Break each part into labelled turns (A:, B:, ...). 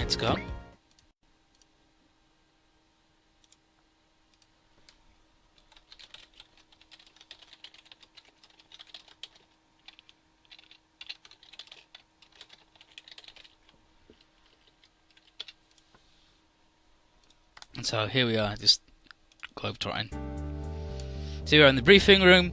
A: Let's go. And so here we are, just globetrotting. So we're in the briefing room.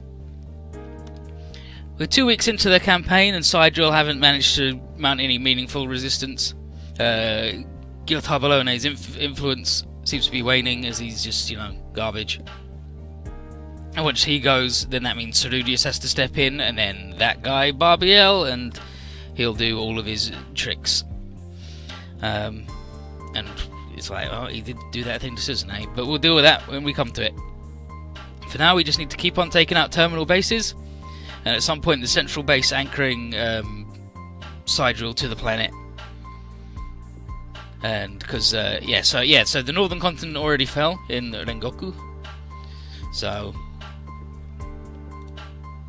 A: We're 2 weeks into the campaign, and SRW haven't managed to mount any meaningful resistance. Giltarballone's influence seems to be waning, as he's just, garbage. And once he goes, then that means Cerudius has to step in, and then that guy, Barbiel, and he'll do all of his tricks. And it's like, oh, he did do that thing to Susanne, but we'll deal with that when we come to it. For now, we just need to keep on taking out terminal bases, and at some point the central base anchoring SRW to the planet. And because so the northern continent already fell in Rengoku, so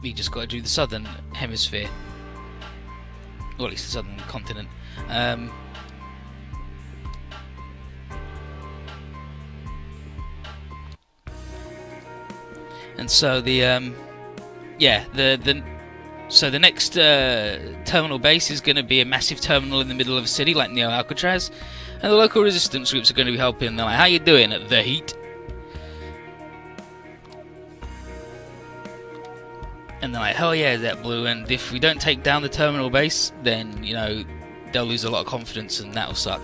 A: we just got to do the southern hemisphere, or at least the southern continent. And so the next terminal base is going to be a massive terminal in the middle of a city like Neo Alcatraz, and the local resistance groups are going to be helping. They're like, "How you doing at the heat?" And they're like, "Hell yeah, that blue." And if we don't take down the terminal base, then they'll lose a lot of confidence, and that'll suck.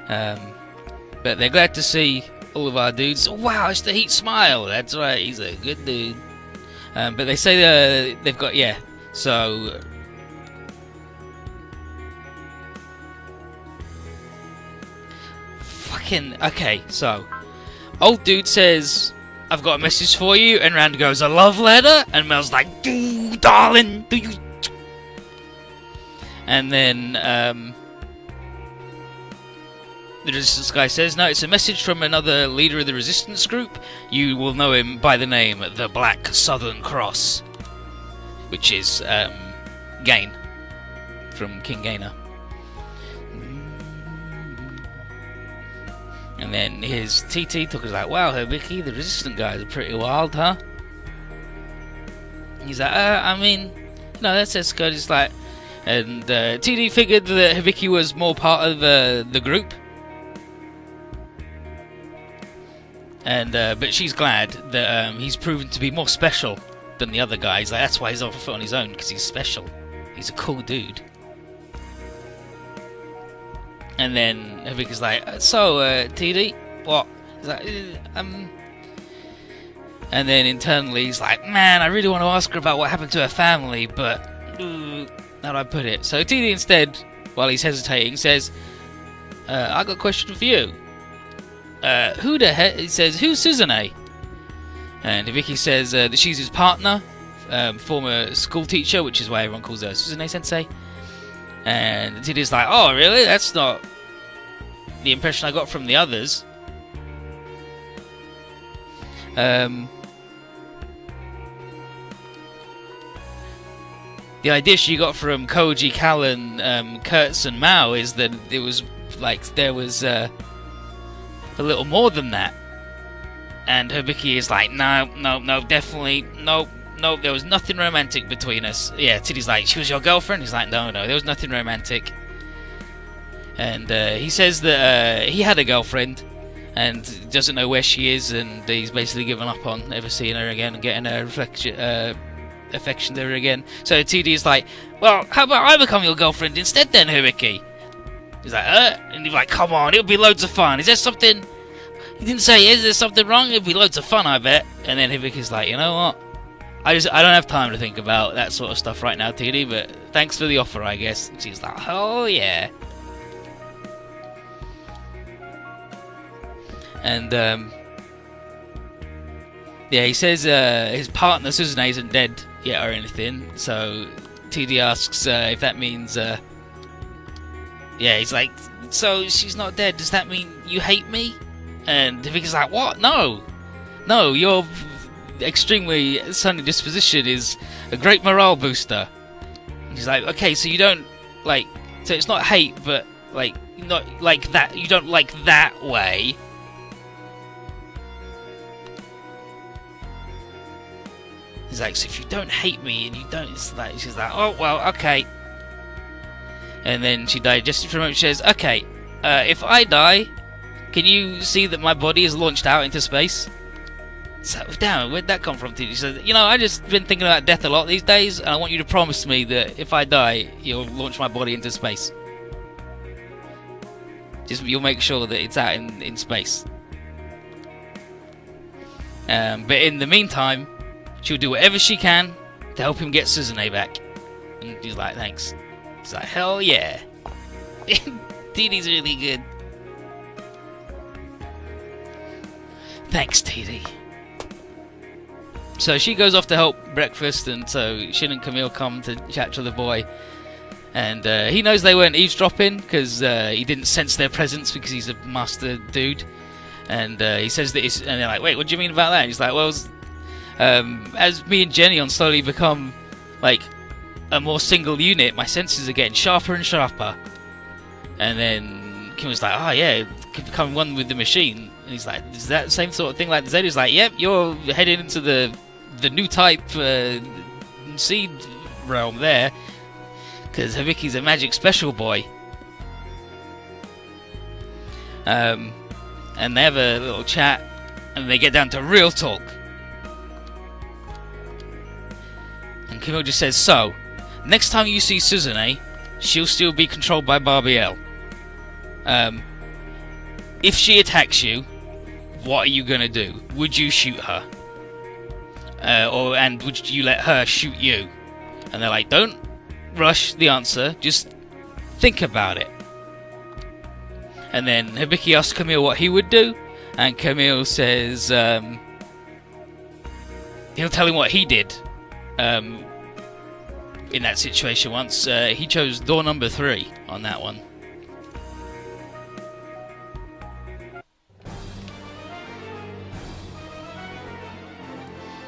A: But they're glad to see all of our dudes. Oh, wow, it's the Heat Smile. That's right, he's a good dude. But they say they've got, so fucking okay. So old dude says, "I've got a message for you," and Rand goes, "A love letter?" And Mel's like, "Dude, darling, do you?" And then the resistance guy says, "No, it's a message from another leader of the resistance group. You will know him by the name the Black Southern Cross," which is Gain from King Gainer. And then here's TT talking like, "Wow, Hibiki, the resistant guys are pretty wild, huh?" And he's like, that's good." It's like, and TD figured that Hibiki was more part of the group. And but she's glad that he's proven to be more special than the other guys. Like, that's why he's off foot on his own, because he's special. He's a cool dude. And then Hibika's like, "So, TD, what?" He's like, And then internally he's like, "Man, I really want to ask her about what happened to her family, but how do I put it?" So TD instead, while he's hesitating, says, "I got a question for you. Who the heck?" He says, "Who's Susanne?" And Hibiki says that she's his partner, former school teacher, which is why everyone calls her Susanne Sensei. And TD's like, "Oh, really? That's not the impression I got from the others." The idea she got from Koji, Callan, Kurtz, and Mao is that it was like there was a little more than that. And Hibiki is like, no, definitely, no, there was nothing romantic between us. Yeah, Tiddy's like, "She was your girlfriend?" He's like, no, there was nothing romantic. And he says that he had a girlfriend and doesn't know where she is, and he's basically given up on ever seeing her again and getting a affection to her again. So TD is like, "Well, how about I become your girlfriend instead then, Hibiki?" He's like, and he's like, "Come on, it'll be loads of fun. Is there something?" He didn't say, "Is there something wrong?" "It'll be loads of fun, I bet." And then Hibiki's like, "You know what? I don't have time to think about that sort of stuff right now, TD, but thanks for the offer, I guess." And she's like, "Oh, yeah." And, he says his partner, Susanne, isn't dead yet or anything, so TD asks if that means, he's like, "So she's not dead, does that mean you hate me?" And Hibiki's like, "What? No, your extremely sunny disposition is a great morale booster." And he's like, "Okay, so you don't, So it's not hate, but like not like that. You don't like that way. He's like, so if you don't hate me and you don't, it's like, she's like, oh well, okay. And then she digested for a moment. She says, okay, if I die, can you see that my body is launched out into space? So, damn, where'd that come from? She says, you know, I just been thinking about death a lot these days, and I want you to promise me that if I die, you'll launch my body into space. Just you'll make sure that it's out in space. But in the meantime, she'll do whatever she can to help him get Suzune back. And he's like, thanks. He's like, hell yeah. TD's really good. Thanks, TD. So she goes off to help breakfast, and so Shin and Camille come to chat to the boy. And he knows they weren't eavesdropping because he didn't sense their presence because he's a master dude. And he says that and they're like, wait, what do you mean about that? And he's like, well, as me and Jenny on slowly become like a more single unit, my senses are getting sharper and sharper. And then Kim was like, oh yeah, become one with the machine. And he's like, is that the same sort of thing like the Z? He's like, yep, you're heading into the new type seed realm there. Because Hibiki's a magic special boy. And they have a little chat, and they get down to real talk. And Camille just says, so, next time you see Suzune, she'll still be controlled by Barbiel. If she attacks you, what are you gonna do? Would you shoot her? And would you let her shoot you? And they're like, don't rush the answer, just think about it. And then Hibiki asks Camille what he would do, and Camille says he'll tell him what he did in that situation once. He chose door number 3 on that one.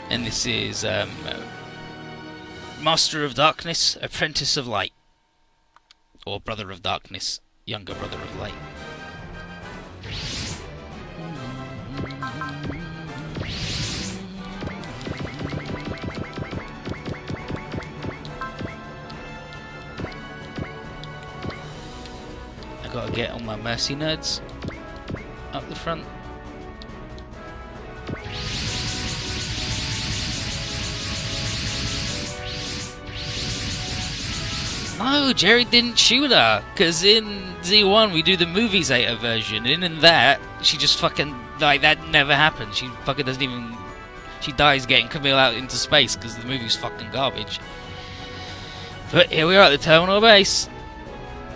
A: And this is Master of Darkness, Apprentice of Light. Or Brother of Darkness, Younger Brother of Light. I gotta get all my mercy nerds up the front. No, Jerry didn't shoot her, because in Z1 we do the movie Zeta version, and in that, she just fucking, like, that never happened. She fucking doesn't even, she dies getting Camille out into space, because the movie's fucking garbage. But here we are at the terminal base.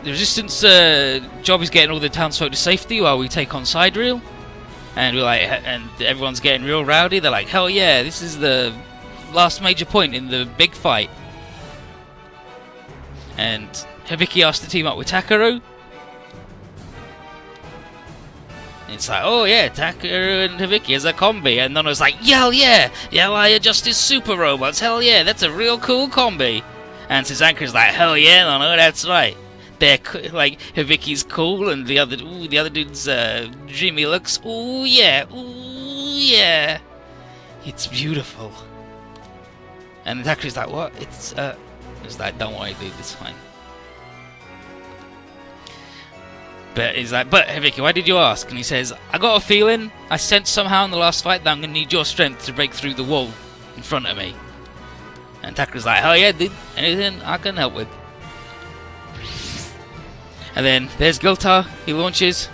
A: The Resistance job is getting all the townsfolk to safety while we take on Sidereal. And we're like, and everyone's getting real rowdy. They're like, hell yeah, this is the last major point in the big fight. And Hibiki asked to team up with Takaru. And it's like, oh yeah, Takaru and Hibiki as a combi. And Nono's like, hell yeah, Yalaya Justice Super Robots, hell yeah, that's a real cool combi. And Susanka's like, hell yeah, Nono, that's right. They're like, Hibiki's cool, and the other dude's dreamy looks. Ooh yeah, it's beautiful. And Takaru's like, what? It's like, don't worry, dude, it's fine. But he's like, but Hibiki, why did you ask? And he says, I got a feeling, I sensed somehow in the last fight that I'm gonna need your strength to break through the wall in front of me. And Takaru's like, hell yeah, dude, anything I can help with. And then there's Giltar, he launches.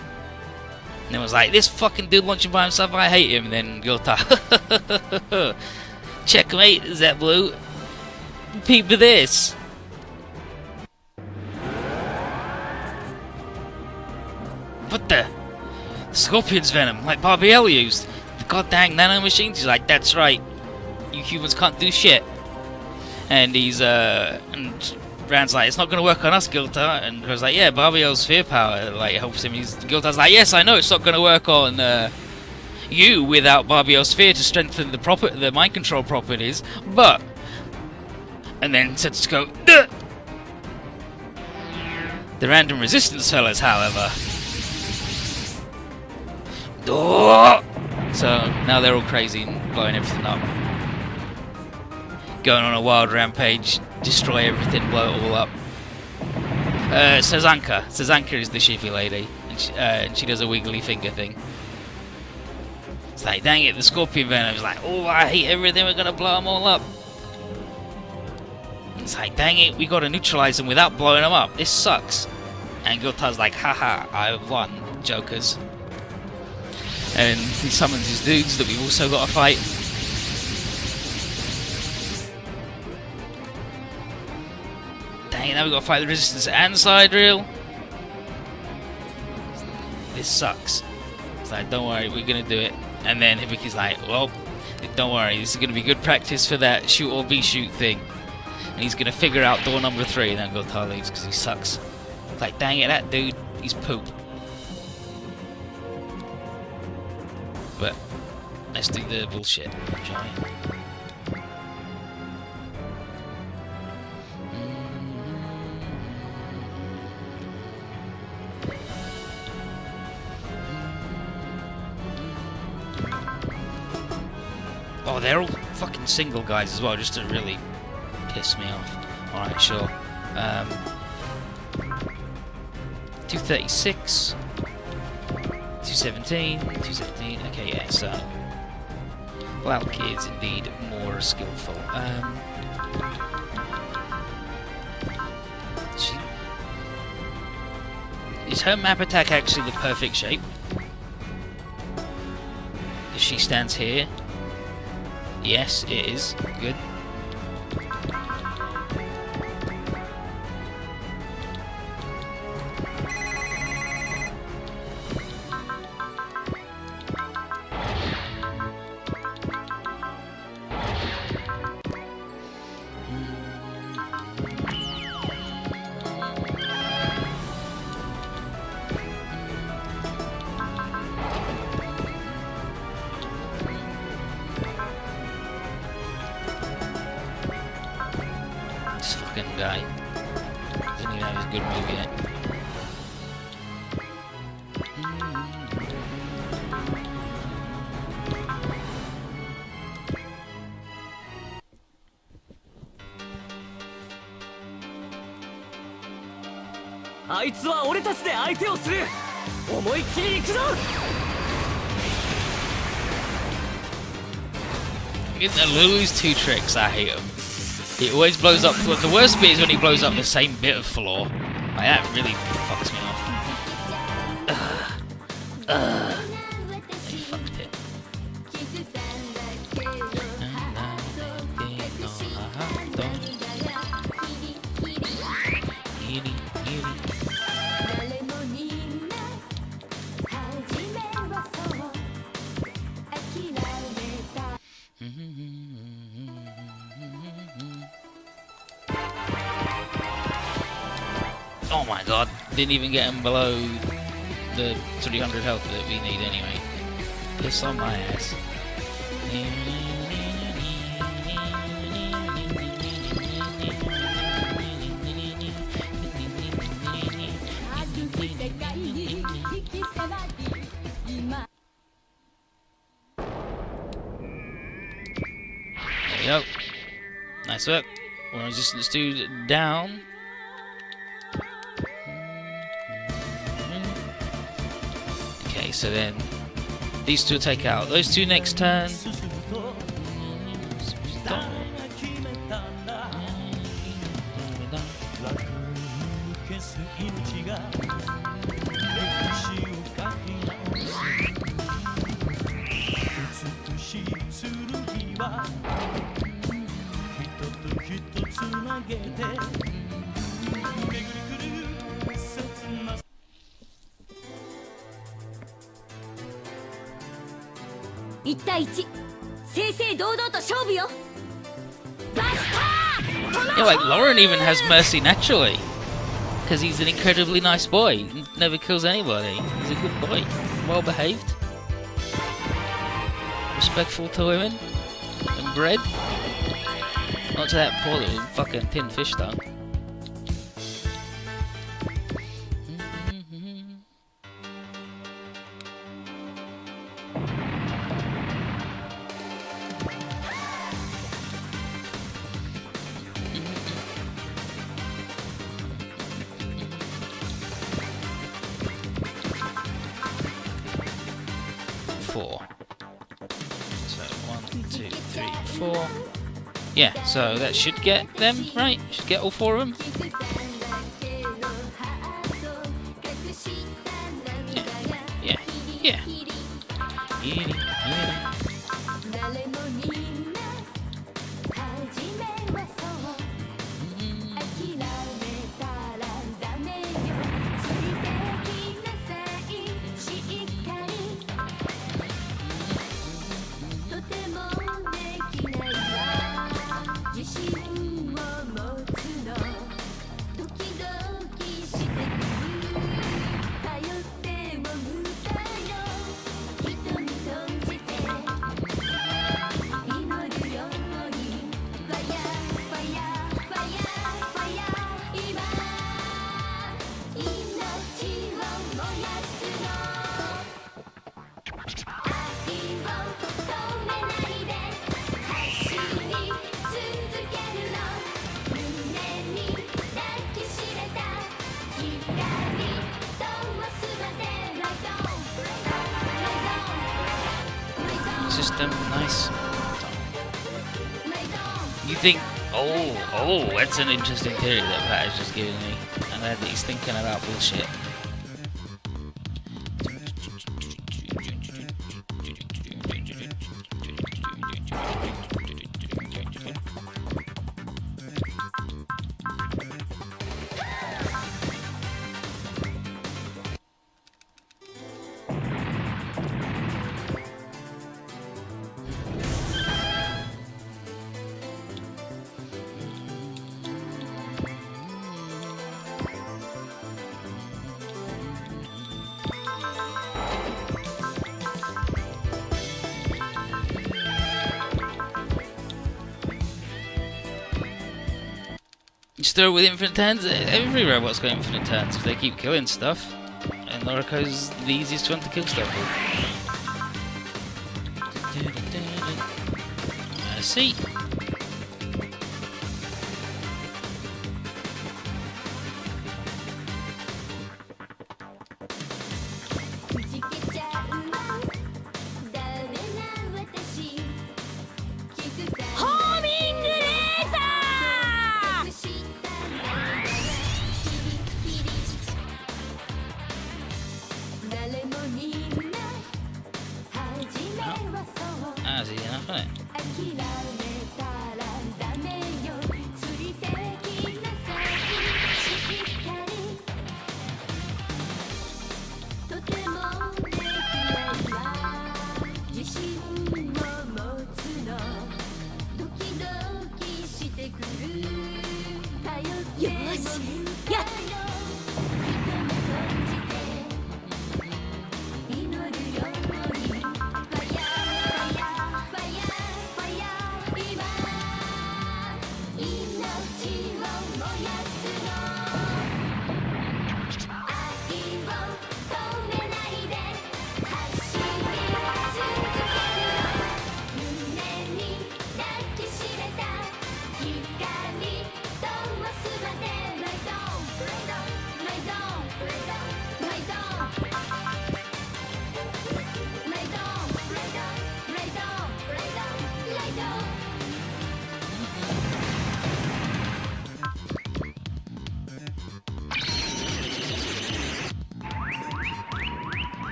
A: And then was like, this fucking dude launching by himself, I hate him. And then Giltar, checkmate, is that blue? Peep this. What the? Scorpion's venom, like Barbiel used. The goddamn nano machines. He's like, that's right. You humans can't do shit. And he's and Rand's like, it's not gonna work on us, Giltar. And Rand's like, yeah, Barbiel's fear power like helps him. Giltar's like, yes, I know it's not gonna work on you without Barbiel's fear to strengthen the mind control properties, but. And then Setsuko, The random resistance fellas, however. Oh! So now they're all crazy and blowing everything up. Going on a wild rampage, destroy everything, blow it all up. Sazanka. Sazanka is the shivy lady, and she does a wiggly finger thing. It's like, dang it, the Scorpion Venom is like, oh, I hate everything, we're gonna blow them all up. It's like, dang it, we gotta neutralize them without blowing them up. This sucks. And Gota's like, haha, I won, jokers. And he summons his dudes that we've also got to fight. Dang it, now we've got to fight the Resistance and Sidereal. This sucks. It's like, don't worry, we're gonna do it. And then Hibiki's like, well, don't worry, this is gonna be good practice for that shoot or be shoot thing. And he's gonna figure out door number 3, and then Gota leaves because he sucks. It's like, dang it, that dude, he's poop. But let's do the bullshit, shall we? Oh, they're all fucking single guys as well, just to really piss me off. Alright, sure. 236, 217, 217. Okay, yeah, so Black is indeed more skillful. Is her map attack actually the perfect shape? If she stands here? Yes, it is. Good. This fucking guy doesn't even have his good move yet. Lulu's 2 tricks, I hate them. He always blows up. The worst bit is when he blows up the same bit of floor. Like, that really fucks me off. He fucked it. Oh my god, didn't even get him below the 300 health that we need anyway. Piss on my ass. There you go. Nice work. One resistance dude down. Okay, so then these two will take out those two next turn. Yeah, like Lauren even has mercy naturally, because he's an incredibly nice boy. He never kills anybody. He's a good boy, well behaved, respectful to women, and bred. Not to that poor little fucking tin fish though. 4. So 1, 2, 3, 4. Yeah, so that should get them, right? Should get all 4 of them. Yeah, yeah, yeah. System, nice. You think? Oh, that's an interesting theory that Pat has just given me, and that he's thinking about bullshit. Just throw it with infinite turns. Every robot's got infinite turns if they keep killing stuff. And Noriko's the easiest one to kill stuff with. See. That's easy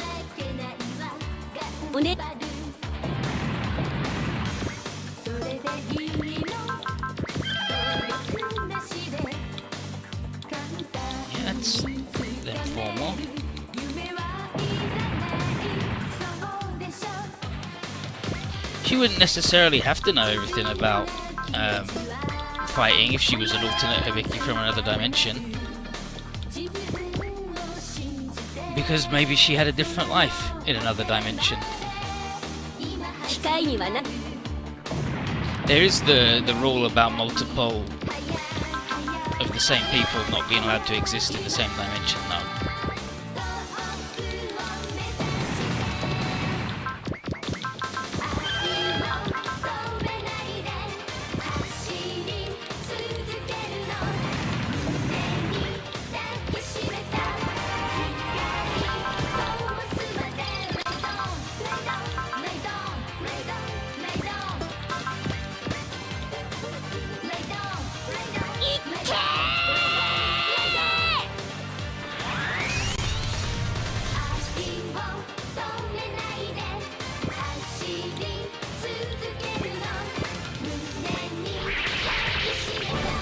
A: enough, isn't it? That's then 4 more. She wouldn't necessarily have to know everything about fighting if she was an alternate Hibiki from another dimension. Because maybe she had a different life in another dimension. There is the rule about multiple of the same people not being allowed to exist in the same dimension, though.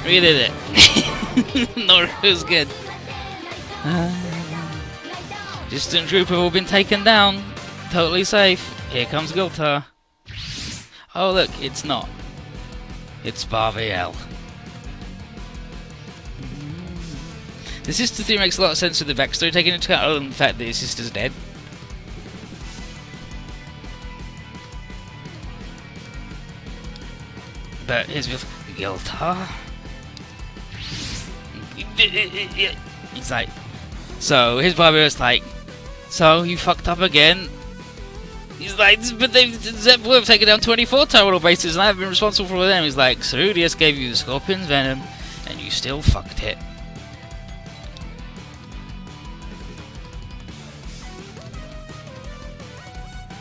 A: We did it. No, it was good. Distant group have all been taken down. Totally safe. Here comes Gultar. Oh look, it's not. It's Barbiel. The sister theory makes a lot of sense with the backstory, taking into account the fact that his sister's dead. But here's Gultar. He's like, so his Barbiel's like, so you fucked up again. He's like, but Z3.2 have taken down 24 terminal bases and I have been responsible for them. He's like, Sarudius gave you the Scorpion's venom and you still fucked it.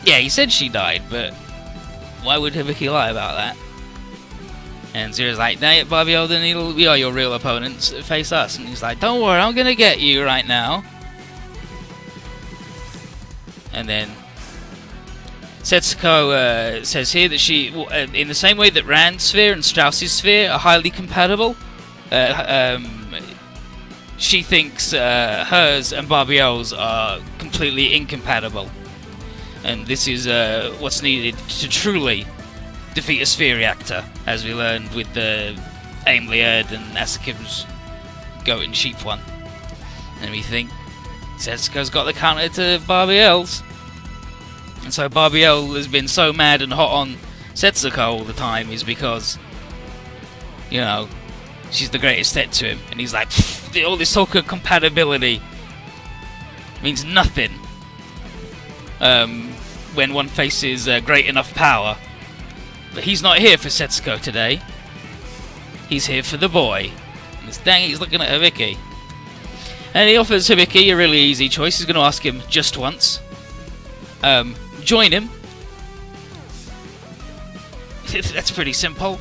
A: Yeah, he said she died, but why would Hibiki lie about that? And Zero's like, dang it, Barbiel, then we are your real opponents, face us. And he's like, don't worry, I'm gonna get you right now. And then Setsuko says here that she, in the same way that Rand's sphere and Strauss's sphere are highly compatible, she thinks hers and Barbiel's are completely incompatible. And this is what's needed to truly defeat a sphere reactor, as we learned with the Aimlierd and Asakim's goat and sheep one. And we think Setsuko's got the counter to Barbiel's. And so Barbiel has been so mad and hot on Setsuko all the time is because, you know, she's the greatest threat to him. And he's like, all this talk of compatibility means nothing when one faces great enough power. But he's not here for Setsuko today. He's here for the boy. And dang, he's looking at Hibiki. And he offers Hibiki a really easy choice. He's going to ask him just once. Join him. That's pretty simple.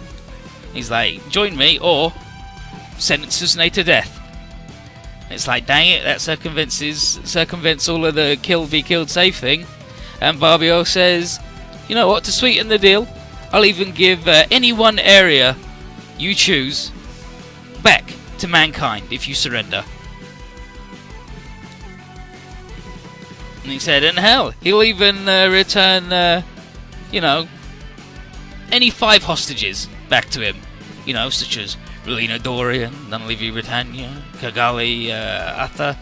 A: He's like, join me or sentence Susune to death. It's like, dang it, that circumvents all of the kill, be killed, safe thing. And Barbiel says, you know what, to sweeten the deal, I'll even give any one area you choose back to mankind if you surrender. And he said, and hell, he'll even return, you know, any 5 hostages back to him. You know, such as Relina Dorian, Nunlivy Britannia, Kagali Atha,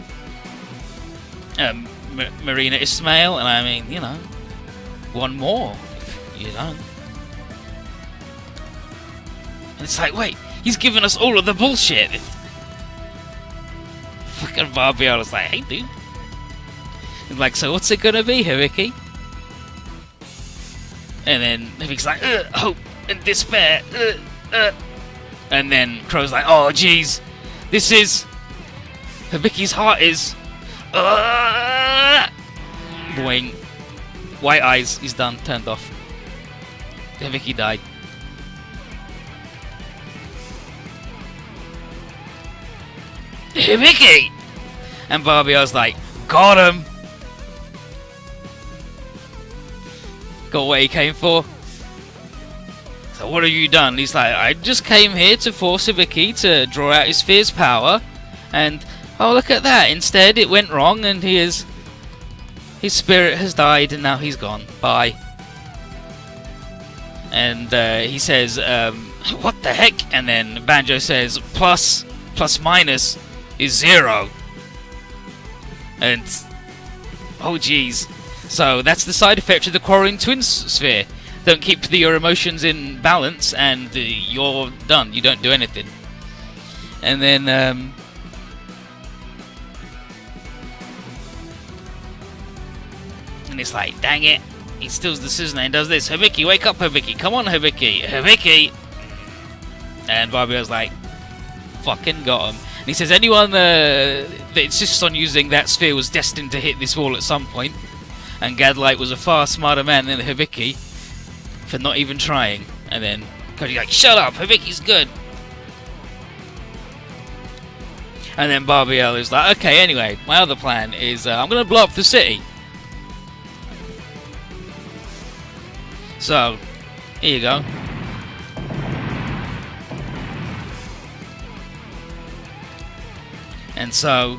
A: Marina Ismail, and I mean, you know, one more, you know. And it's like, wait, he's giving us all of the bullshit. Fucking Barbiel is like, hey dude. And like, so what's it gonna be, Hibiki? And then Hibiki's like, hope and despair. And then Crow's like, oh jeez, this is Hibiki's heart is. Boing. White eyes, he's done, turned off. Hibiki died. Hibiki! And Barbiel's like, got him! Got what he came for. So what have you done? He's like, I just came here to force Hibiki to draw out his sphere's power, and oh look at that, instead it went wrong and his spirit has died and now he's gone. Bye. And he says, what the heck? And then Banjo says, plus minus is 0. And oh geez. So that's the side effect of the Quarrying Twins sphere. don't keep your emotions in balance, and you're done. You don't do anything. And then and it's like, dang it, he steals the Suzuki and does this. Hibiki, wake up, Hibiki. Come on, Hibiki. Hibiki. And Barbie's like, fucking got him. And he says anyone that insists on using that sphere was destined to hit this wall at some point. And Gadlight was a far smarter man than Hibiki for not even trying. And then Koji's like, shut up, Hibiki's good. And then Barbiel is like, okay, anyway, my other plan is I'm going to blow up the city. So, here you go. And so,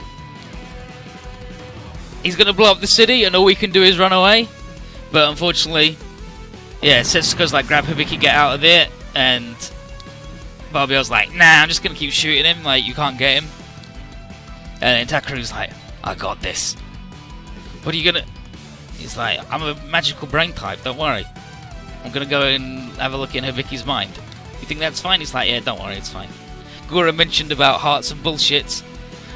A: he's going to blow up the city, and all we can do is run away. But unfortunately, yeah, Setsuko's like, grab Hibiki, get out of there. And Barbiel's like, nah, I'm just going to keep shooting him, like, you can't get him. And then Takeru's like, I got this. What are you going to... He's like, I'm a magical brain type, don't worry. I'm going to go and have a look in Hibiki's mind. You think that's fine? He's like, yeah, don't worry, it's fine. Gura mentioned about hearts and bullshits,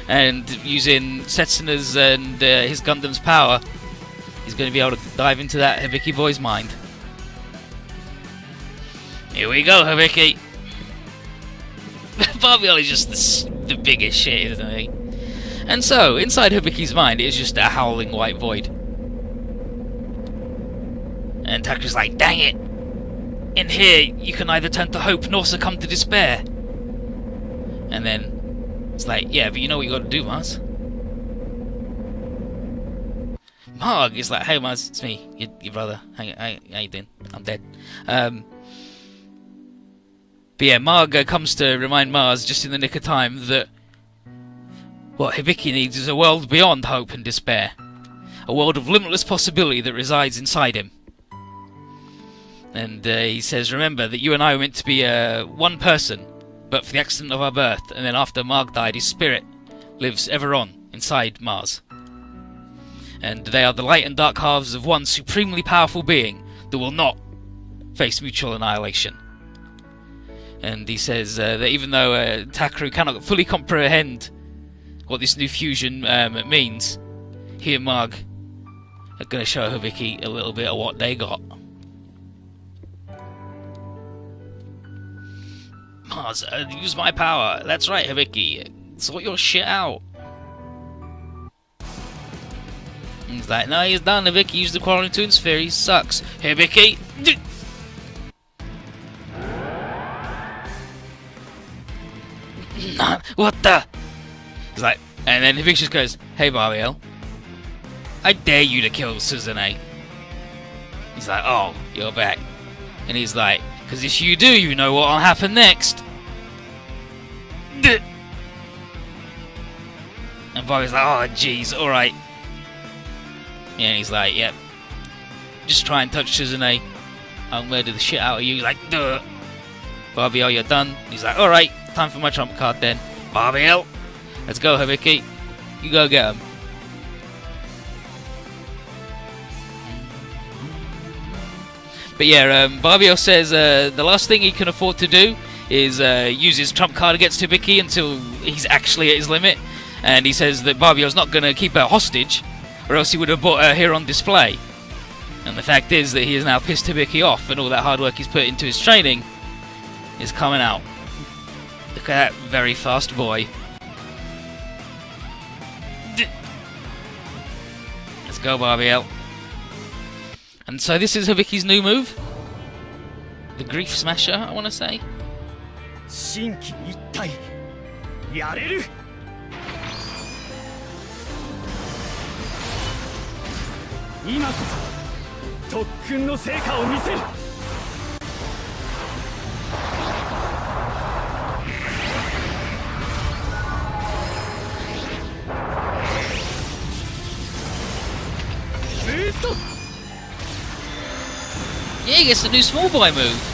A: and using Setsuna's and his Gundam's power, he's going to be able to dive into that Hibiki boy's mind. Here we go, Hibiki! Barbiel is just the biggest shit, isn't he? And so, inside Hibiki's mind, it's just a howling white void. And Taku's like, dang it! In here, you can neither turn to hope nor succumb to despair. And then, it's like, yeah, but you know what you gotta do, Mars. Marg is like, hey Mars, it's me, your brother. How you doing? I'm dead. But yeah, Marg comes to remind Mars, just in the nick of time, that what Hibiki needs is a world beyond hope and despair. A world of limitless possibility that resides inside him. And he says, remember that you and I were meant to be one person, but for the accident of our birth, and then after Marg died, his spirit lives ever on inside Mars. And they are the light and dark halves of one supremely powerful being that will not face mutual annihilation. And he says that even though Takeru cannot fully comprehend what this new fusion means, he and Marg are going to show Hibiki a little bit of what they got. Mars, use my power. That's right, Hibiki. Sort your shit out. And he's like, no, he's done. Hibiki used the Quarreling Toon Sphere. He sucks. Hibiki. What the? He's like, and then Hibiki just goes, hey, Barbiel. I dare you to kill Suzune. He's like, oh, you're back. And he's like, because if you do, you know what'll happen next. And Barbiel's like, oh, jeez, alright. Yeah, and he's like, yep. Just try and touch Suzune. I'll murder the shit out of you. He's like, duh. Barbiel, you're done. He's like, alright, time for my trump card then. Barbiel, let's go, Hibiki. You go get him. But yeah, Barbiel says the last thing he can afford to do is use his trump card against Hibiki until he's actually at his limit. And he says that Barbiel's not going to keep her hostage, or else he would have brought her here on display. And the fact is that he has now pissed Hibiki off, and all that hard work he's put into his training is coming out. Look at that very fast boy. Let's go, Barbiel. And so this is Hibiki's new move. The Grief Smasher, I want to say. Yeah, he gets a new small boy move.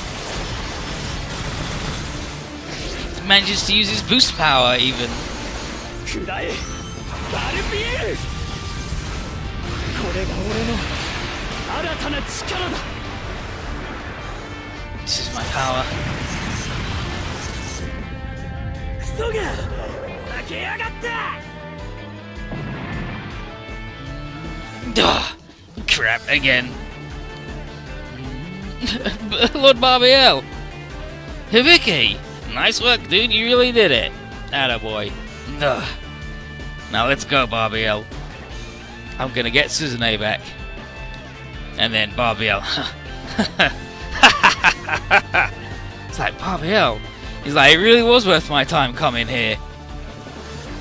A: He manages to use his boost power even. This is my power. Duh! Crap again. Lord Barbiel! Hibiki! Nice work, dude, you really did it. Attaboy. Ugh. Now let's go, Barbiel. I'm gonna get Suzune back. And then Barbiel. It's like, Barbiel. He's like, it really was worth my time coming here.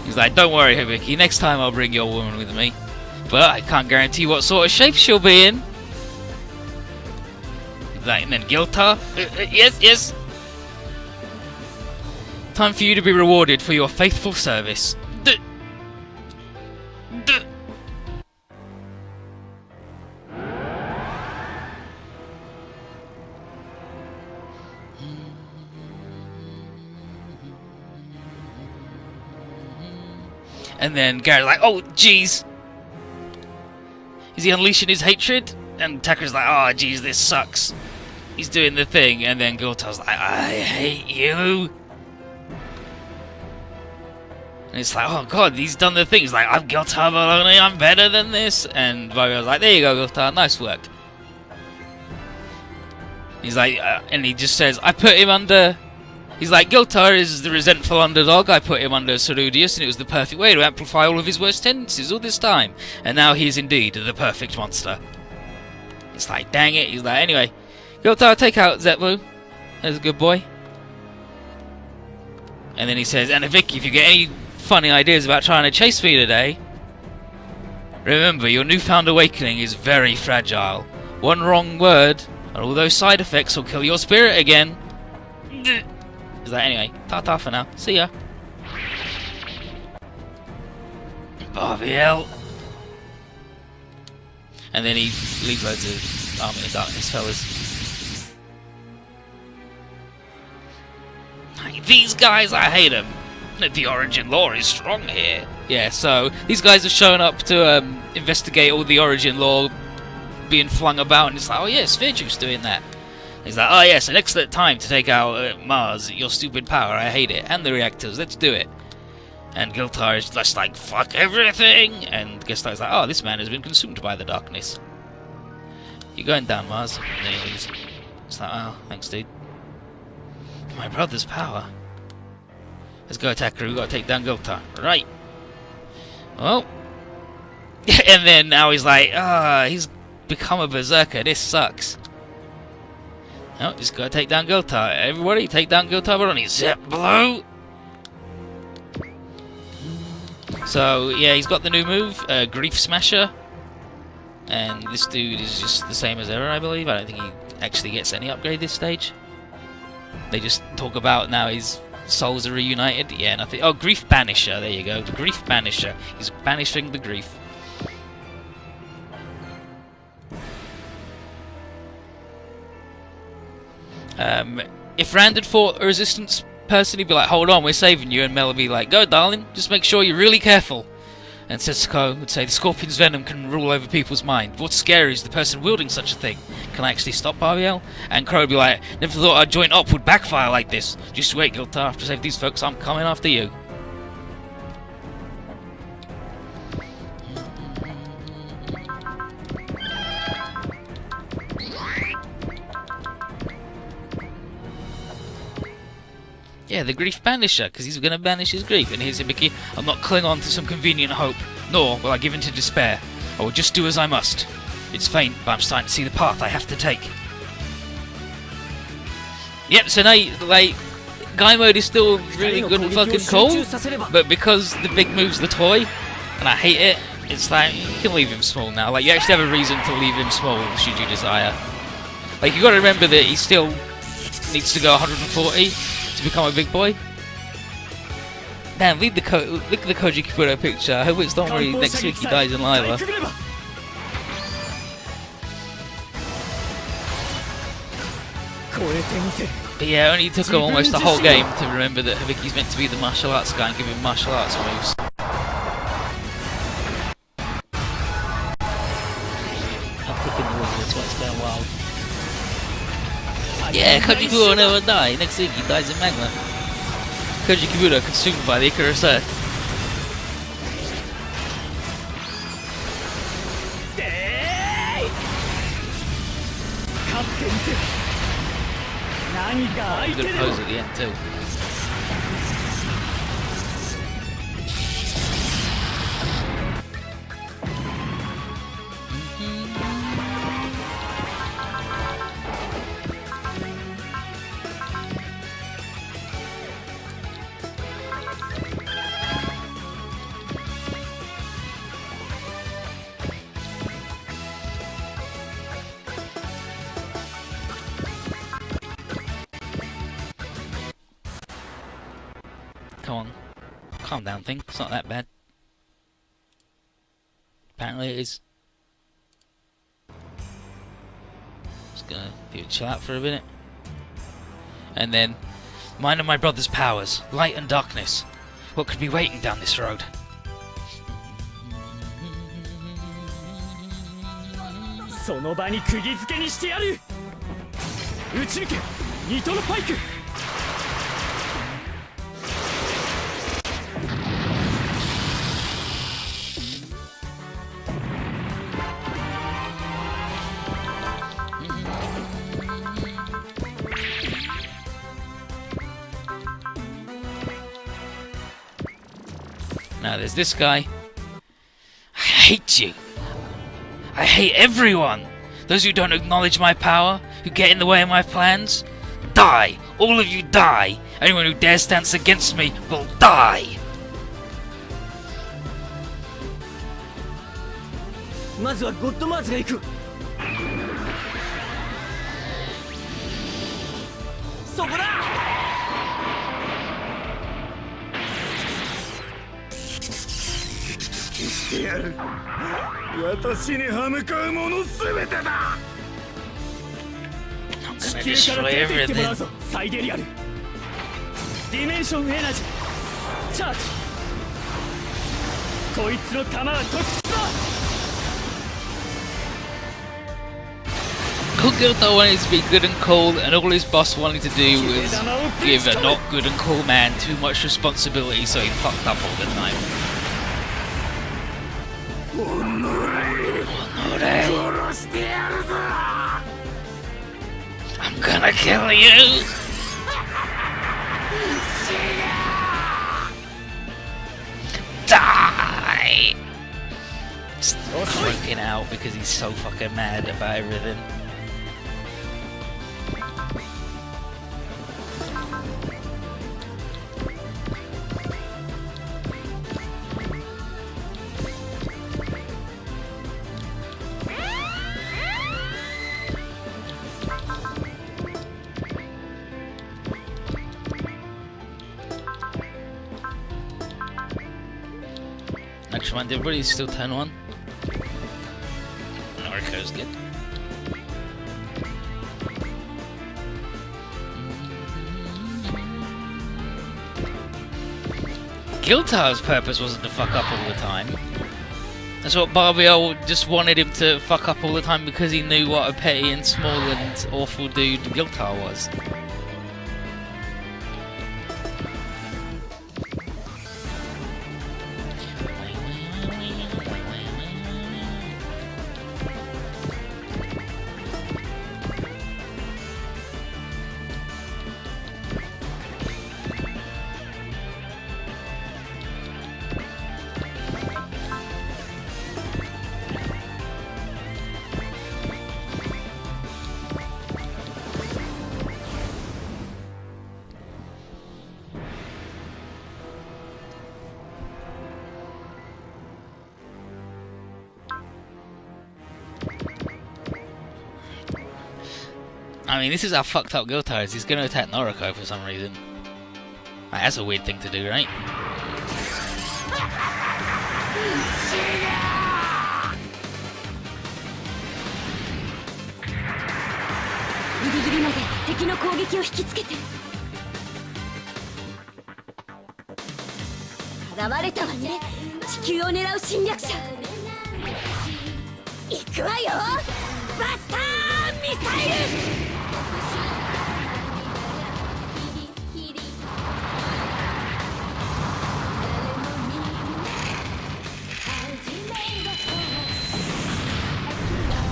A: He's like, don't worry, Hibiki, next time I'll bring your woman with me. But I can't guarantee what sort of shape she'll be in. He's like, and then Giltar? Yes, yes. Time for you to be rewarded for your faithful service. And then Gary's like, oh, jeez. Is he unleashing his hatred? And Takara's like, oh, jeez, this sucks. He's doing the thing. And then Giltar's like, I hate you. And it's like, oh god, he's done the thing. He's like, I'm Giltar Baloney, I'm better than this. And Barbiel's like, there you go, Giltar, nice work. He's like, and he just says, I put him under... He's like, Giltar is the resentful underdog, I put him under Sarudius, and it was the perfect way to amplify all of his worst tendencies all this time. And now he is indeed the perfect monster. It's like, dang it. He's like, anyway, Giltar, take out Z3.2. That's a good boy. And then he says, and Vicky, if you get any funny ideas about trying to chase me today, remember, your newfound awakening is very fragile. One wrong word, and all those side effects will kill your spirit again. Is that anyway? Ta-ta for now. See ya. Barbiel. And then he leaves loads of Army of Darkness fellas. These guys, I hate them. The origin lore is strong here. Yeah, so these guys have shown up to investigate all the origin lore being flung about, and it's like, oh yeah, Sphere Juice doing that. He's like, oh yes, an excellent time to take out Mars, your stupid power, I hate it, and the reactors, let's do it. And Giltar is just like, fuck everything, and Giltar's like, oh, this man has been consumed by the darkness. You're going down, Mars. And then he leaves. It's like, oh, thanks, dude. My brother's power. Let's go attack her, we gotta take down Giltar. Right. Well. And then now he's like, ah, he's become a berserker, this sucks. Oh, just gotta take down Giltar. Everybody, take down Giltar Baloney. Zip blow! So, yeah, he's got the new move, Grief Smasher. And this dude is just the same as ever, I believe. I don't think he actually gets any upgrade this stage. They just talk about now his souls are reunited. Yeah, nothing. Oh, Grief Banisher, there you go. The Grief Banisher. He's banishing the grief. If Rand had fought a resistance person, he'd be like, hold on, we're saving you, and Mel would be like, go darling, just make sure you're really careful. And Setsuko would say, the Scorpion's venom can rule over people's mind. What's scary is the person wielding such a thing. Can I actually stop Barbiel? And Crow would be like, never thought our joint op would backfire like this. Just wait, Giltar, to save these folks, I'm coming after you. Yeah, the Grief Banisher, because he's going to banish his grief. And here's Hibiki, I'll not cling on to some convenient hope, nor will I give in to despair. I will just do as I must. It's faint, but I'm starting to see the path I have to take. Yep, so now, like, Guy mode is still really good and fucking cool, but because the big move's the toy, and I hate it, it's like, you can leave him small now. Like, you actually have a reason to leave him small, should you desire. Like, you gotta remember that he still needs to go 140 to become a big boy. Damn, look at the Koji Kipuro picture. I hope it's not worry next week he dies in lava. But yeah, it only took him almost the whole game to remember that Hibiki's meant to be the martial arts guy and give him martial arts moves. I'm clicking the wizard, so it's going wild. Yeah, Koji Kabuto will never die. Next week he dies in magma. Koji Kabuto consumed by the Icarus Earth. Good pose at the end too. Come on. Calm down, thing. It's not that bad. Apparently it is. Just gonna chill out for a minute. And then, mine and my brother's powers, light and darkness. What could be waiting down this road? Now there's this guy. I hate you. I hate everyone. Those who don't acknowledge my power, who get in the way of my plans, die. All of you die. Anyone who dares stand against me will die. I'm gonna destroy everything. Kogilta wanted to be good and cool, and all his boss wanted to do was give a not good and cool man too much responsibility, so he fucked up all the time. I'm gonna kill you! Die! Just freaking out because he's so fucking mad about everything. Next one, did everybody still turn on? Naruto's good. Guiltar's purpose wasn't to fuck up all the time. That's what Barbiel just wanted him to fuck up all the time because he knew what a petty and small and awful dude Guiltar was. I mean, this is how fucked up Guiltar is. He's gonna attack Naruto for some reason. Like, that's a weird thing to do, right?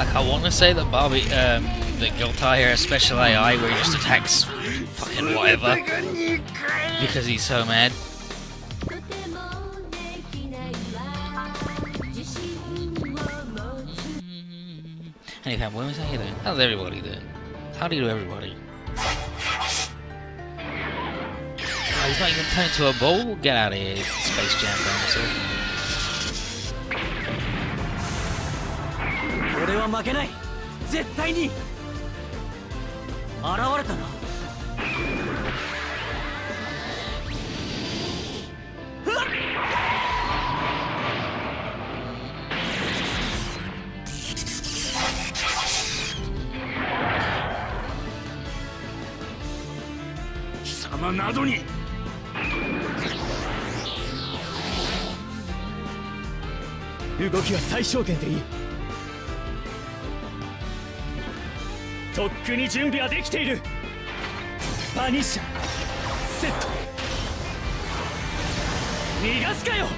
A: Like, I want to say that that Giltai has special AI where he just attacks fucking whatever because he's so mad. Anyway, what was I doing? How's everybody doing? How do you do, everybody? Oh, he's not even turned into a ball? Get out of here, Space Jam dinosaur.
B: 俺は負けない絶対に現れたな貴様などに動きは最小限でいいとっくに準備はできているバニッシャーセット逃がすかよこ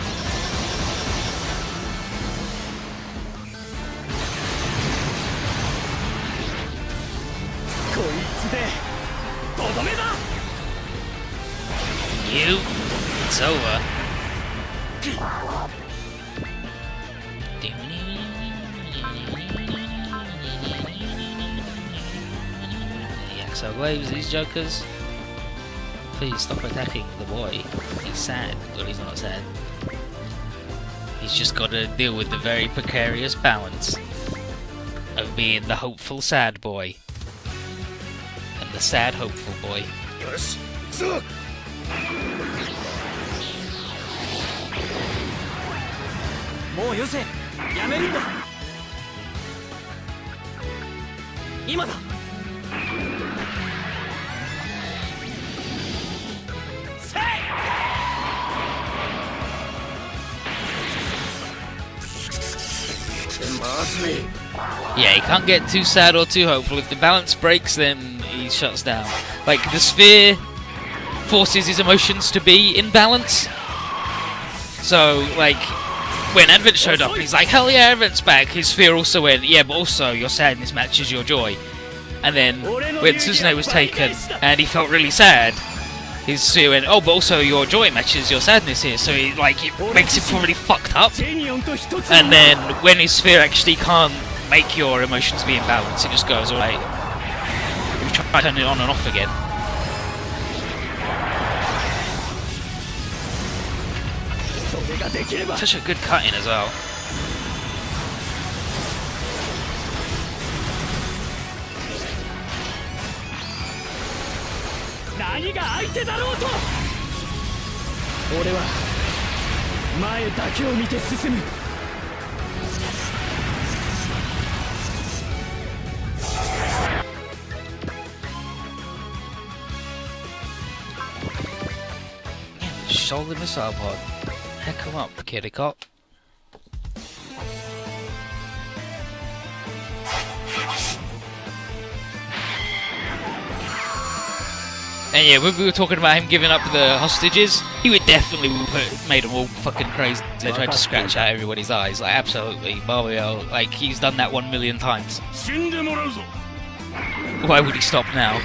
B: いつでとどめだ
A: You, it's over. So waves these jokers. Please stop attacking the boy. He's sad. Well, he's not sad. He's just got to deal with the very precarious balance of being the hopeful sad boy and the sad hopeful boy.
B: Yes. So. もうよせ。やめるんだ。今だ。
A: Yeah, he can't get too sad or too hopeful. If the balance breaks, then he shuts down. Like, the sphere forces his emotions to be in balance. So, like, when Advent showed up, he's like, hell yeah, Advent's back. His sphere also went, yeah, but also your sadness matches your joy. And then, when Susanoo was taken, and he felt really sad, his sphere went, oh, but also your joy matches your sadness here, so it makes him feel really fucked up. And then when his sphere actually can't make your emotions be in balance, it just goes, alright, we try to turn it on and off again. Such a good cut-in as well. Shoulder missile pod. Heck 'em up, kitty cop. And yeah, when we were talking about him giving up the hostages, he would definitely made them all fucking crazy. They tried to scratch out everybody's eyes. Like, absolutely, Barbio, like, he's done that 1 million times. Why would he stop now?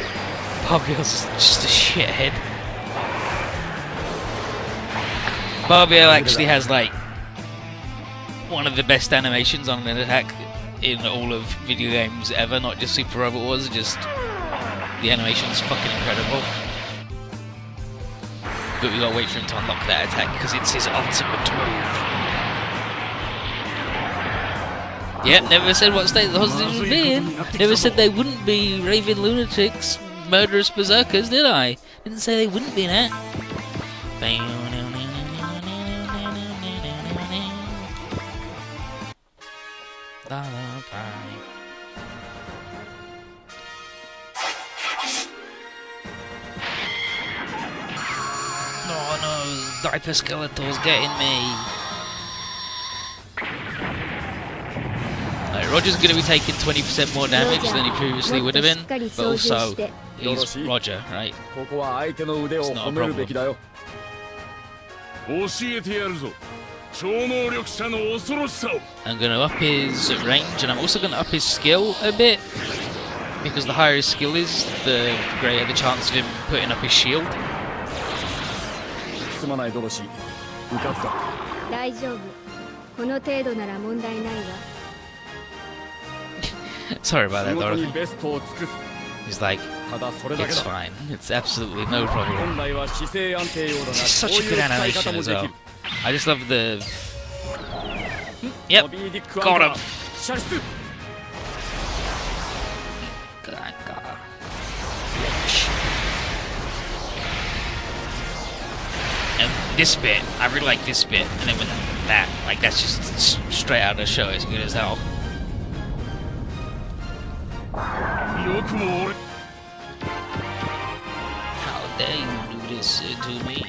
A: Barbio's just a shithead. Barbio actually has, like, one of the best animations on an attack in all of video games ever, not just Super Robot Wars, just the animation's fucking incredible. But we gotta wait for him to unlock that attack because it's his ultimate move. Yep, never said what state the hostages would be in. Never said they wouldn't be raving lunatics, murderous berserkers, did I? Didn't say they wouldn't be that. Oh no, Diaper Skeletor's getting me. Right, Roger's going to be taking 20% more damage than he previously would have been, but also he's Roger, right? It's not a problem. I'm gonna up his range, and I'm also gonna up his skill a bit. Because the higher his skill is, the greater the chance of him putting up his shield.
B: すまないドロシー、部活だ。
C: 大丈夫。この程度なら問題ないわ。
A: Sorry about that,
B: 仕事に
A: Dorothy.
B: ベストを尽くす。
A: He's like,
B: ただそれだけ
A: it's
B: だ。
A: fine. It's absolutely no problem.
B: 本来は姿勢安定用だが、
A: It's
B: こう
A: such
B: いう
A: a good
B: 使い
A: animation
B: 方も
A: as
B: でき
A: well.
B: る。
A: I just love the...
B: モ
A: Yep,
B: ビーディック
A: got
B: アンカ
A: him.
B: ー、射出。
A: And this bit, I really like this bit, and then with that, like that's just straight out of the show. It's good as hell.
B: よくも俺。
A: How dare you do this to me?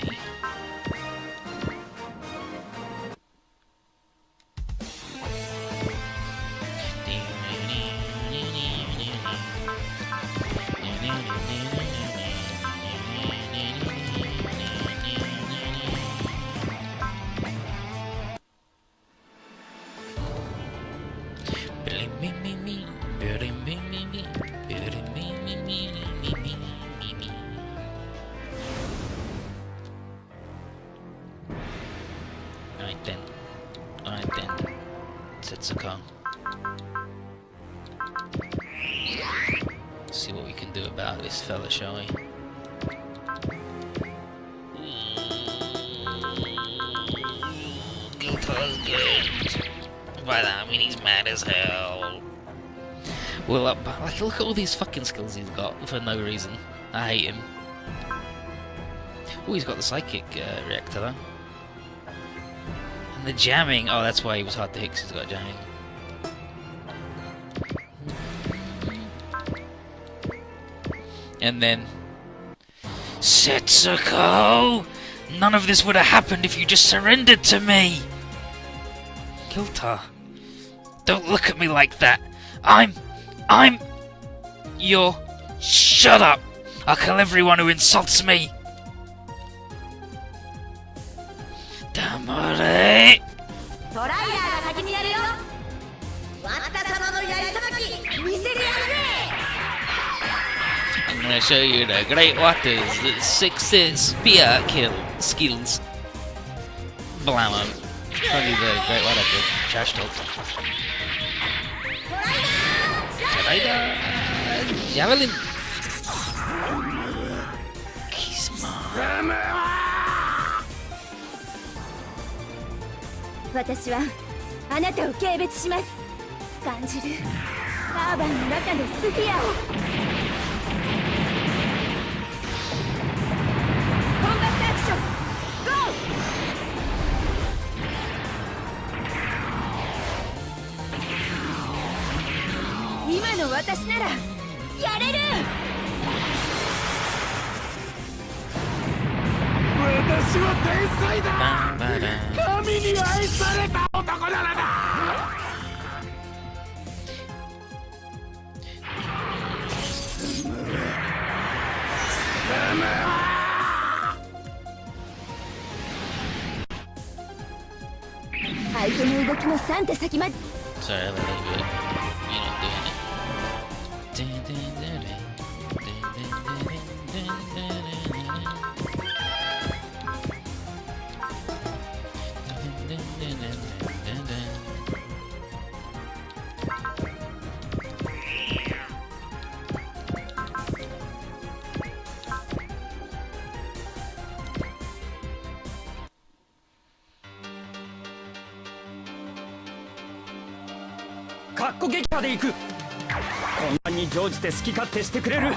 A: Alright then, Setsuko. See what we can do about this fella, shall we? Giltar's good. By that I mean he's mad as hell. Well, like, look at all these fucking skills he's got for no reason. I hate him. Oh, he's got the psychic reactor though. And the jamming. Oh, that's why he was hard to hit, 'cause he's got jamming. And then... Setsuko! None of this would have happened if you just surrendered to me! Giltar, don't look at me like that! You're... Shut up! I'll kill everyone who insults me! Damare!
C: トライラーが先にやるよ。ワッタ様のやりさばき見せてやるぜ。
A: I'm gonna show you the Great Waters, the 6 spear kill skills. Blammo. Only the Great Water kill. Trash talk. Tornado! Javelin! Kisma.
C: 私はあなたを軽蔑します。感じるターバンの中のスフィアを。コンバットアクションゴー。今の私ならやれる。
B: 私は天才だ。神に愛された男なのだ。
C: 相手の動きの3手先まで。
A: Sorry, I believe it. You're not doing it.
B: かっこ撃破で行く。こんなに乗じて好き勝手してくれる